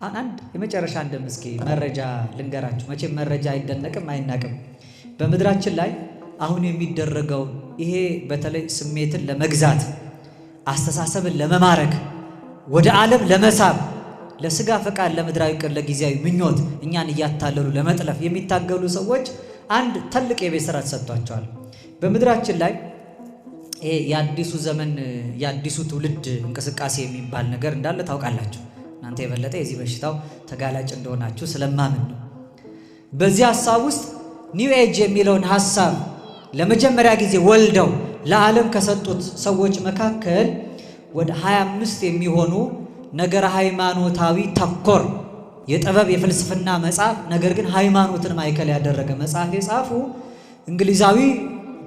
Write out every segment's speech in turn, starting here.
አንድ የመጨረሻ እንደምስኪ መረጃ ልንገራችሁ። መቼም መረጃ አይደነቅም አይናቅም። በምድራችን ላይ አሁን የሚደረገው ይሄ በተለይ ስሜትን ለመግዛት አስተሳሰብን ለመማረክ ወደ ዓለም ለመሳብ ለስጋ ፈቃድ ለምድራዊ ቅር ለጊዜያዊ ምኞት እኛን እያታለሉ ለመጥለፍ የሚታገሉ ሰዎች አንድ ትልቅ የቤት ስራ ተሰጥቷቸዋል። በምድራችን ላይ ይሄ የአዲሱ ዘመን የአዲሱ ትውልድ እንቅስቃሴ የሚባል ነገር እንዳለ ታውቃላችሁ። እናንተ የበለጠ የዚህ በሽታው ተጋላጭ እንደሆናችሁ ስለማምን ነው። በዚህ ሐሳብ ውስጥ ኒው ኤጅ የሚለውን ሐሳብ ለመጀመሪያ ጊዜ ወልደው ለዓለም ከሰጡት ሰዎች መካከል ወደ 25 የሚሆኑ ነገረ ሃይማኖታዊ ተኮር የጥበብ የፍልስፍና መጽሐፍ ነገር ግን ሃይማኖትን ማዕከል ያደረገ መጽሐፍ የጻፉ እንግሊዛዊ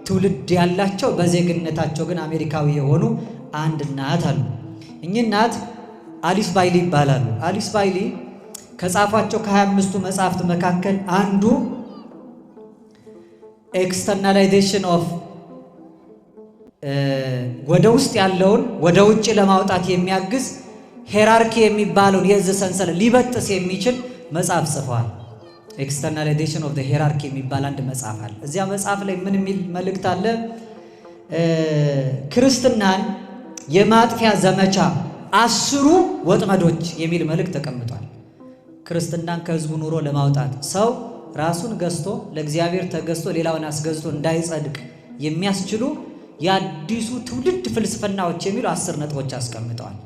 ትውልድ ያላቸው በዜግነታቸው ግን አሜሪካዊ የሆኑ አንድ እናት አሉ። እኚህ እናት አሊስ ባይሊ ይባላሉ። አሊስ ባይሊ ከጻፏቸው ከ25ቱ መጽሐፍት መካከል አንዱ ኤክስተርናላይዜሽን ኦፍ ወደ ውስጥ ያለውን ወደ ውጭ ለማውጣት የሚያግዝ ሄራርኪ የሚባለውን የእዝ ሰንሰለት ሊበጥስ የሚችል መጽሐፍ ጽፈዋል። ኤክስተርናላይዜሽን ኦፍ ሄራርኪ የሚባል አንድ መጽሐፍ አለ። እዚያ መጽሐፍ ላይ ምን የሚል መልእክት አለ? ክርስትናን የማጥፊያ ዘመቻ 10 ወጥመዶች የሚል መልእክት ተቀምጧል። ክርስትናን ከህዝቡ ኑሮ ለማውጣት ሰው ራሱን ገዝቶ ለእግዚአብሔር ተገዝቶ ሌላውን አስገዝቶ እንዳይጸድቅ የሚያስችሉ የአዲሱ ትውልድ ፍልስፍናዎች የሚሉ 10 ነጥቦች አስቀምጠዋል።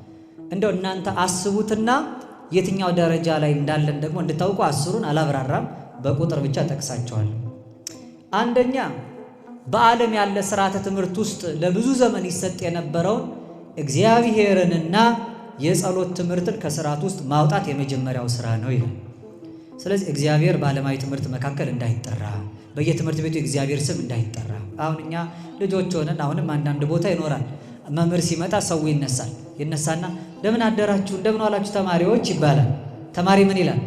እንደው እናንተ አስቡትና የትኛው ደረጃ ላይ እንዳለን ደግሞ እንድታውቁ 10ን አላብራራም፣ በቁጥር ብቻ ጠቅሳቸዋለሁ። አንደኛ በዓለም ያለ ስርዓተ ትምህርት ውስጥ ለብዙ ዘመን ይሰጥ የነበረውን እግዚአብሔርንና የጸሎት ትምህርትን ከስርዓት ውስጥ ማውጣት የመጀመሪያው ስራ ነው ይላል። ስለዚህ እግዚአብሔር በዓለማዊ ትምህርት መካከል እንዳይጠራ፣ በየትምህርት ቤቱ የእግዚአብሔር ስም እንዳይጠራ። አሁን እኛ ልጆች ሆነን አሁንም አንዳንድ ቦታ ይኖራል። መምህር ሲመጣ ሰው ይነሳና እንደምን አደራችሁ እንደምን ዋላችሁ ተማሪዎች ይባላል። ተማሪ ምን ይላል?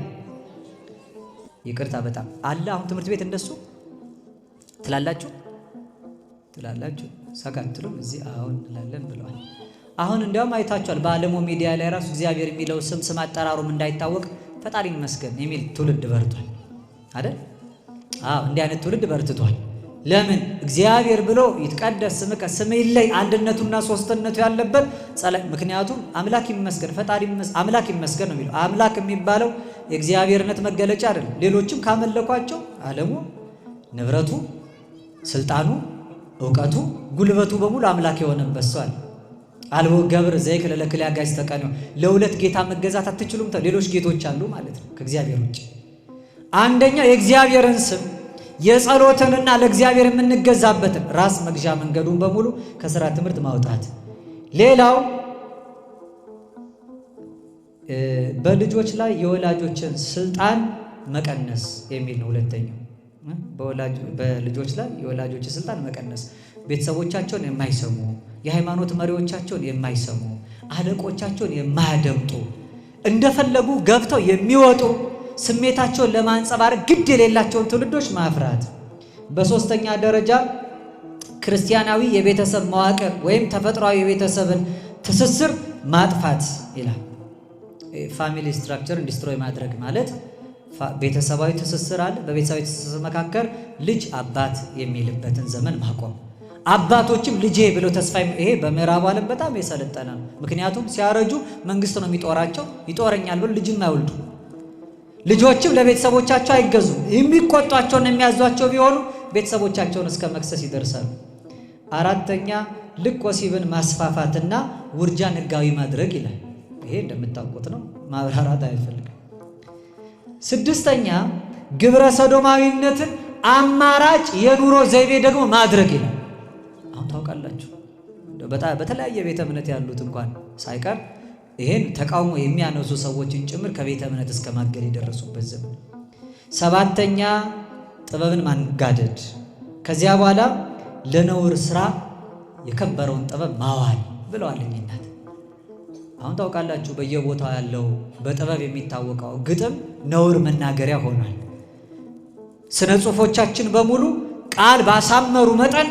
ይቅርታ በጣም አለ። አሁን ትምህርት ቤት እንደሱ ትላላችሁ ሰካትሉም እዚህ አሁን እንላለን ብለዋል። አሁን እንዲያውም አይታችኋል። በዓለሙ ሚዲያ ላይ ራሱ እግዚአብሔር የሚለው ስም አጠራሩም እንዳይታወቅ ፈጣሪ ይመስገን የሚል ትውልድ በርቷል አይደል? አዎ እንዲህ አይነት ትውልድ በርትቷል። ለምን? እግዚአብሔር ብሎ ይትቀደስ ስምከ ስምህ ይለይ አንድነቱና ሶስትነቱ ያለበት ምክንያቱም አምላክ ይመስገን ፈጣሪ አምላክ ይመስገን ነው የሚለው። አምላክ የሚባለው የእግዚአብሔርነት መገለጫ አይደለም። ሌሎችም ካመለኳቸው ዓለሙ፣ ንብረቱ፣ ስልጣኑ፣ ዕውቀቱ፣ ጉልበቱ በሙሉ አምላክ የሆነበት ሰው አለ። አልቦ ገብር ዘይክል ለክልያ ጋዝ ተቀነው ለሁለት ጌታ መገዛት አትችሉም። ሌሎች ጌቶች አሉ ማለት ነው ከእግዚአብሔር ውጭ። አንደኛ የእግዚአብሔርን ስም የጸሎትንና ለእግዚአብሔር የምንገዛበትን ራስ መግዣ መንገዱን በሙሉ ከሥራ ትምህርት ማውጣት። ሌላው በልጆች ላይ የወላጆችን ስልጣን መቀነስ የሚል ነው። ሁለተኛው በልጆች ላይ የወላጆችን ስልጣን መቀነስ፣ ቤተሰቦቻቸውን የማይሰሙ የሃይማኖት መሪዎቻቸውን የማይሰሙ አለቆቻቸውን የማያደምጡ እንደፈለጉ ገብተው የሚወጡ ስሜታቸውን ለማንጸባረቅ ግድ የሌላቸውን ትውልዶች ማፍራት። በሶስተኛ ደረጃ ክርስቲያናዊ የቤተሰብ መዋቅር ወይም ተፈጥሯዊ የቤተሰብን ትስስር ማጥፋት ይላል። ፋሚሊ ስትራክቸርን ዲስትሮይ ማድረግ ማለት ቤተሰባዊ ትስስር አለ። በቤተሰባዊ ትስስር መካከል ልጅ አባት የሚልበትን ዘመን ማቆም። አባቶችም ልጄ ብለው ተስፋ ይሄ በምዕራቡ ዓለም በጣም የሰለጠነ ነው። ምክንያቱም ሲያረጁ መንግስት ነው የሚጦራቸው። ይጦረኛል ብሎ ልጅም አይወልዱ። ልጆችም ለቤተሰቦቻቸው አይገዙም። የሚቆጧቸውን የሚያዟቸው ቢሆኑ ቤተሰቦቻቸውን እስከ መክሰስ ይደርሳሉ። አራተኛ ልቅ ወሲብን ማስፋፋትና ውርጃን ህጋዊ ማድረግ ይላል። ይሄ እንደምታውቁት ነው፣ ማብራራት አይፈልግም። ስድስተኛ ግብረ ሰዶማዊነትን አማራጭ የኑሮ ዘይቤ ደግሞ ማድረግ ይላል። አሁን ታውቃላችሁ በተለያየ ቤተ እምነት ያሉት እንኳን ሳይቀር ይሄን ተቃውሞ የሚያነሱ ሰዎችን ጭምር ከቤተ እምነት እስከ ማገድ የደረሱበት ዘመን። ሰባተኛ ጥበብን ማንጋደድ፣ ከዚያ በኋላ ለነውር ስራ የከበረውን ጥበብ ማዋል ብለዋል እናት። አሁን ታውቃላችሁ በየቦታው ያለው በጥበብ የሚታወቀው ግጥም ነውር መናገሪያ ሆኗል። ስነ ጽሁፎቻችን በሙሉ ቃል ባሳመሩ መጠን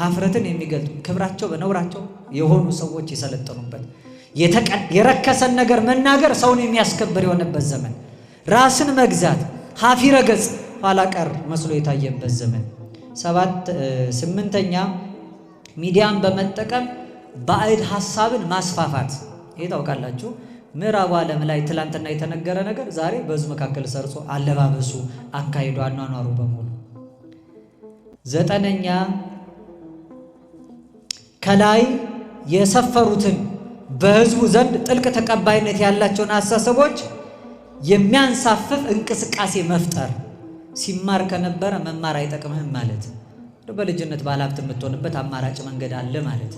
ሀፍረትን የሚገልጡ ክብራቸው በነውራቸው የሆኑ ሰዎች የሰለጠኑበት የረከሰን ነገር መናገር ሰውን የሚያስከብር የሆነበት ዘመን፣ ራስን መግዛት ሀፊረ ገጽ ኋላ ቀር መስሎ የታየበት ዘመን። 8ኛ ሚዲያን በመጠቀም ባዕድ ሐሳብን ማስፋፋት። ይሄ ታውቃላችሁ ምዕራቡ ዓለም ላይ ትላንትና የተነገረ ነገር ዛሬ በሕዝብ መካከል ሰርጾ አለባበሱ፣ አካሄዱ፣ አኗኗሩ በሙሉ። 9ኛ ከላይ የሰፈሩትን በሕዝቡ ዘንድ ጥልቅ ተቀባይነት ያላቸውን አስተሳሰቦች የሚያንሳፍፍ እንቅስቃሴ መፍጠር። ሲማር ከነበረ መማር አይጠቅምህም ማለት፣ በልጅነት ባለሀብት የምትሆንበት አማራጭ መንገድ አለ ማለት።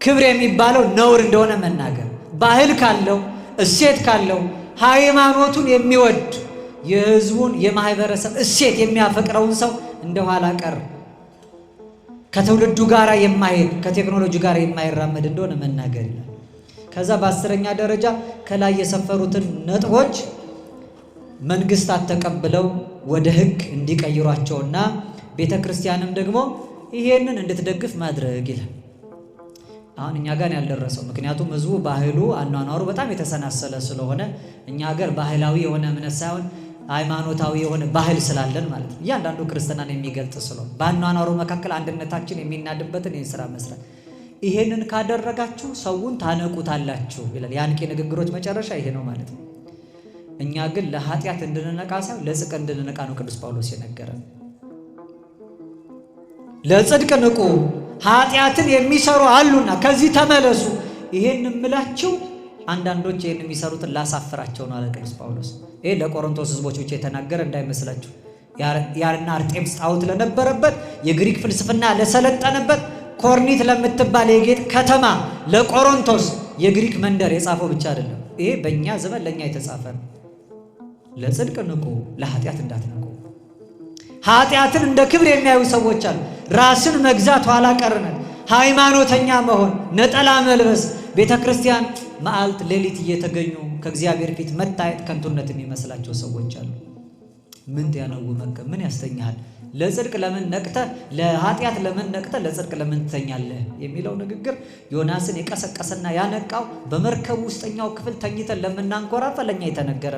ክብር የሚባለው ነውር እንደሆነ መናገር። ባህል ካለው እሴት ካለው ሃይማኖቱን የሚወድ የሕዝቡን የማህበረሰብ እሴት የሚያፈቅረውን ሰው እንደ ኋላ ቀር ከትውልዱ ጋር የማይሄድ ከቴክኖሎጂ ጋር የማይራመድ እንደሆነ መናገር ይላል። ከዛ በ10ኛ ደረጃ ከላይ የሰፈሩትን ነጥቦች መንግስታት ተቀብለው ወደ ሕግ እንዲቀይሯቸውና ቤተ ክርስቲያንም ደግሞ ይሄንን እንድትደግፍ ማድረግ ይላል። አሁን እኛ ጋር ያልደረሰው ምክንያቱም ህዝቡ ባህሉ አኗኗሩ በጣም የተሰናሰለ ስለሆነ እኛ ሀገር ባህላዊ የሆነ እምነት ሳይሆን ሃይማኖታዊ የሆነ ባህል ስላለን ማለት ነው። እያንዳንዱ ክርስትናን የሚገልጥ ስለሆነ በአኗኗሩ መካከል አንድነታችን የሚናድበትን ይህን ስራ መስራት። ይሄንን ካደረጋችሁ ሰውን ታነቁታላችሁ ይላል። የአንቂ ንግግሮች መጨረሻ ይሄ ነው ማለት ነው። እኛ ግን ለኃጢአት እንድንነቃ ሳይሆን ለጽድቅ እንድንነቃ ነው ቅዱስ ጳውሎስ የነገረን። ለጽድቅ ንቁ፣ ኃጢአትን የሚሰሩ አሉና ከዚህ ተመለሱ። ይሄን እምላችሁ አንዳንዶች ይሄን የሚሰሩትን ላሳፍራቸው ነው አለ ቅዱስ ጳውሎስ። ይሄ ለቆሮንቶስ ህዝቦች ብቻ የተናገረ እንዳይመስላችሁ። ያርና አርጤምስ ጣዖት ለነበረበት የግሪክ ፍልስፍና ለሰለጠነበት ኮርኒት ለምትባል የጌጥ ከተማ ለቆሮንቶስ የግሪክ መንደር የጻፈው ብቻ አይደለም። ይሄ በእኛ ዘመን ለእኛ የተጻፈ ነው። ለጽድቅ ንቁ፣ ለኃጢአት እንዳትንቁ። ኃጢአትን እንደ ክብር የሚያዩ ሰዎች አሉ። ራስን መግዛት፣ ኋላ ቀርነት፣ ሃይማኖተኛ መሆን፣ ነጠላ መልበስ፣ ቤተ ክርስቲያን መዓልት ሌሊት እየተገኙ ከእግዚአብሔር ፊት መታየት ከንቱነት የሚመስላቸው ሰዎች አሉ። ምን ያነው መከም ምን ያስተኛል? ለጽድቅ ለምን ነቅተ ለኃጢአት ለምን ነቅተ ለጽድቅ ለምን ትተኛለህ የሚለው ንግግር ዮናስን የቀሰቀሰና ያነቃው በመርከብ ውስጠኛው ክፍል ተኝተን ለምናንኮራፋ ለኛ የተነገረ